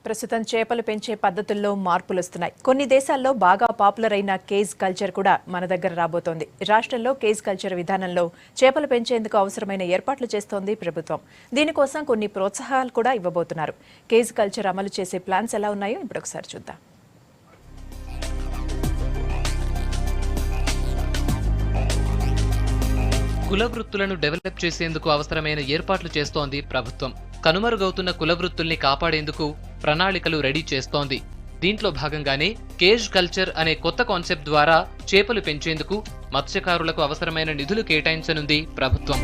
ప్రస్తుతం చేపలు పెంచే పద్ధతుల్లో మార్పులు వస్తున్నాయి. కొన్ని దేశాల్లో బాగా పాపులర్ అయిన కేజ్ కల్చర్ కూడా మన దగ్గర రాబోతోంది. రాష్ట్రంలో కేజ్ కల్చర్ విధానంలో చేపలు పెంచేందుకు అవసరమైన ఏర్పాట్లు చేస్తోంది ప్రభుత్వం. దీనికోసం కొన్ని ప్రోత్సాహాలు కూడా ఇవ్వబోతున్నారు. కేజ్ కల్చర్ అమలు చేసే ప్లాన్స్ ఎలా ఉన్నాయో ఇప్పుడు ఒకసారి చూద్దాం. కుల వృత్తులను డెవలప్ చేసేందుకు అవసరమైన ఏర్పాట్లు చేస్తోంది ప్రభుత్వం. కనుమరుగవుతున్న కుల వృత్తుల్ని కాపాడేందుకు ప్రణాళికలు రెడీ చేస్తోంది. దీంట్లో భాగంగానే కేజ్ కల్చర్ అనే కొత్త కాన్సెప్ట్ ద్వారా చేపలు పెంచేందుకు మత్స్యకారులకు అవసరమైన నిధులు కేటాయించనుంది ప్రభుత్వం.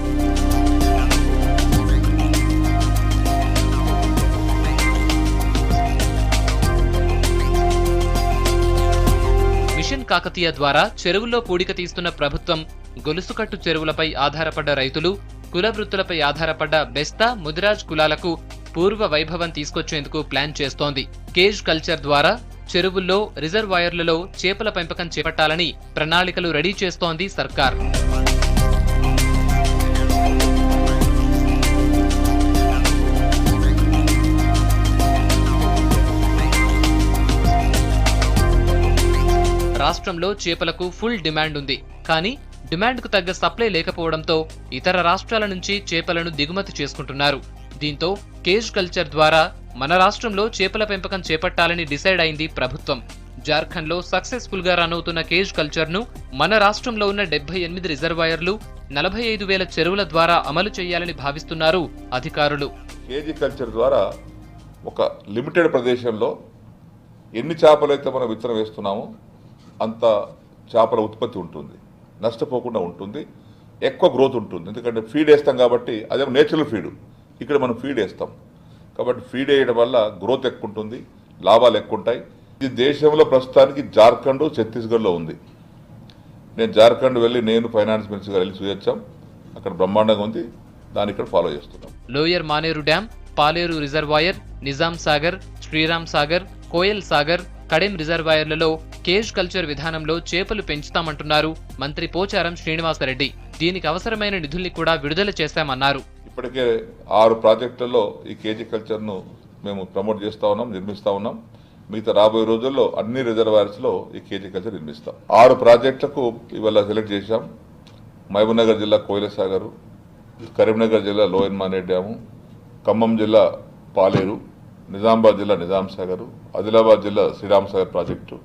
మిషన్ కాకతీయ ద్వారా చెరువుల్లో పూడిక తీస్తున్న ప్రభుత్వం గొలుసుకట్టు చెరువులపై ఆధారపడ్డ రైతులు, కుల వృత్తులపై ఆధారపడ్డ బెస్తా, ముదిరాజ్ కులాలకు పూర్వ వైభవం తీసుకొచ్చేందుకు ప్లాన్ చేస్తోంది. కేజ్ కల్చర్ ద్వారా చెరువుల్లో, రిజర్వాయర్లలో చేపల పెంపకం చేపట్టాలని ప్రణాళికలు రెడీ చేస్తోంది సర్కార్. రాష్ట్రంలో చేపలకు ఫుల్ డిమాండ్ ఉంది. కానీ డిమాండ్కు తగ్గ సప్లై లేకపోవడంతో ఇతర రాష్ట్రాల నుంచి చేపలను దిగుమతి చేసుకుంటున్నారు. దీంతో కేజ్ కల్చర్ ద్వారా మన రాష్ట్రంలో చేపల పెంపకం చేపట్టాలని డిసైడ్ అయింది ప్రభుత్వం. జార్ఖండ్లో సక్సెస్ఫుల్ గా రన్ అవుతున్న కేజ్ కల్చర్ ను మన రాష్ట్రంలో ఉన్న 78 రిజర్వాయర్లు, 45,000 చెరువుల ద్వారా అమలు చేయాలని భావిస్తున్నారు అధికారులు. కేజ్ కల్చర్ ద్వారా ఒక లిమిటెడ్ ప్రదేశంలో ఎన్ని చేపలైతే మనం విత్తనం వేస్తున్నామో అంత చేపల ఉత్పత్తి ఉంటుంది, నష్టపోకుండా ఉంటుంది, ఎక్కువ గ్రోత్ ఉంటుంది. ఎందుకంటే ఫీడ్ వేస్తాం కాబట్టి, అదే నేచురల్ ఫీడ్. ఇక్కడ మనం ఫీడ్ వేస్తాం కాబట్టి ఫీడ్ వేయడం వల్ల గ్రోత్ ఎక్కువ ఉంటుంది, లాభాలు ఎక్కువ ఉంటాయి. ఇది దేశంలో ప్రస్తుతానికి జార్ఖండ్, ఛత్తీస్గఢ్లో ఉంది. నేను జార్ఖండ్ వెళ్ళి నేను ఫైనాన్స్ మినిస్టర్ వెళ్ళి చూసొచ్చాం. అక్కడ బ్రహ్మాండంగా ఉంది, దాన్ని ఇక్కడ ఫాలో చేస్తున్నాం. Lower Maner dam, Paleru reservoir, Nizam Sagar, Sriram Sagar, Koyal Sagar, Kadem రిజర్వాయర్లలో కేజ్ కల్చర్ విధానంలో చేపలు పెంచుతామంటున్నారు మంత్రి పోచారం శ్రీనివాసరెడ్డి. దీనికి అవసరమైన నిధుల్ని కూడా విడుదల చేశామన్నారు. ఇప్పటికే 6 ప్రాజెక్టులలో ఈ కేజీ కల్చర్ను మేము ప్రమోట్ చేస్తా ఉన్నాం, నిర్మిస్తా ఉన్నాం. మిగతా రాబోయే రోజుల్లో అన్ని రిజర్వాయర్స్లో ఈ కేజీ కల్చర్ నిర్మిస్తాం. 6 ప్రాజెక్టులకు ఇవాళ సెలెక్ట్ చేశాం. మహబూబ్నగర్ జిల్లా కోయిల సాగర్, కరీంనగర్ జిల్లా లోయర్ మానేరు డ్యాము, ఖమ్మం జిల్లా పాలేరు, నిజామాబాద్ జిల్లా నిజాం సాగర్, ఆదిలాబాద్ జిల్లా Sriram Sagar project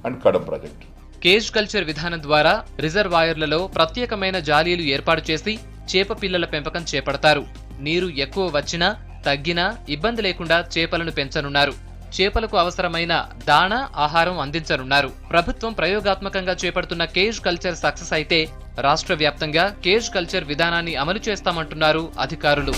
and Kadem project. Cage culture విధానం ద్వారా రిజర్వాయర్లలో ప్రత్యేకమైన జాలీలు ఏర్పాటు చేసి చేప పిల్లల పెంపకం చేపడతారు. నీరు ఎక్కువ వచ్చినా తగ్గినా ఇబ్బంది లేకుండా చేపలను పెంచనున్నారు. చేపలకు అవసరమైన దాణా, ఆహారం అందించనున్నారు. ప్రభుత్వం ప్రయోగాత్మకంగా చేపడుతున్న కేజ్ కల్చర్ సక్సెస్ అయితే రాష్ట్ర వ్యాప్తంగా కేజ్ కల్చర్ విధానాన్ని అమలు చేస్తామంటున్నారు అధికారులు.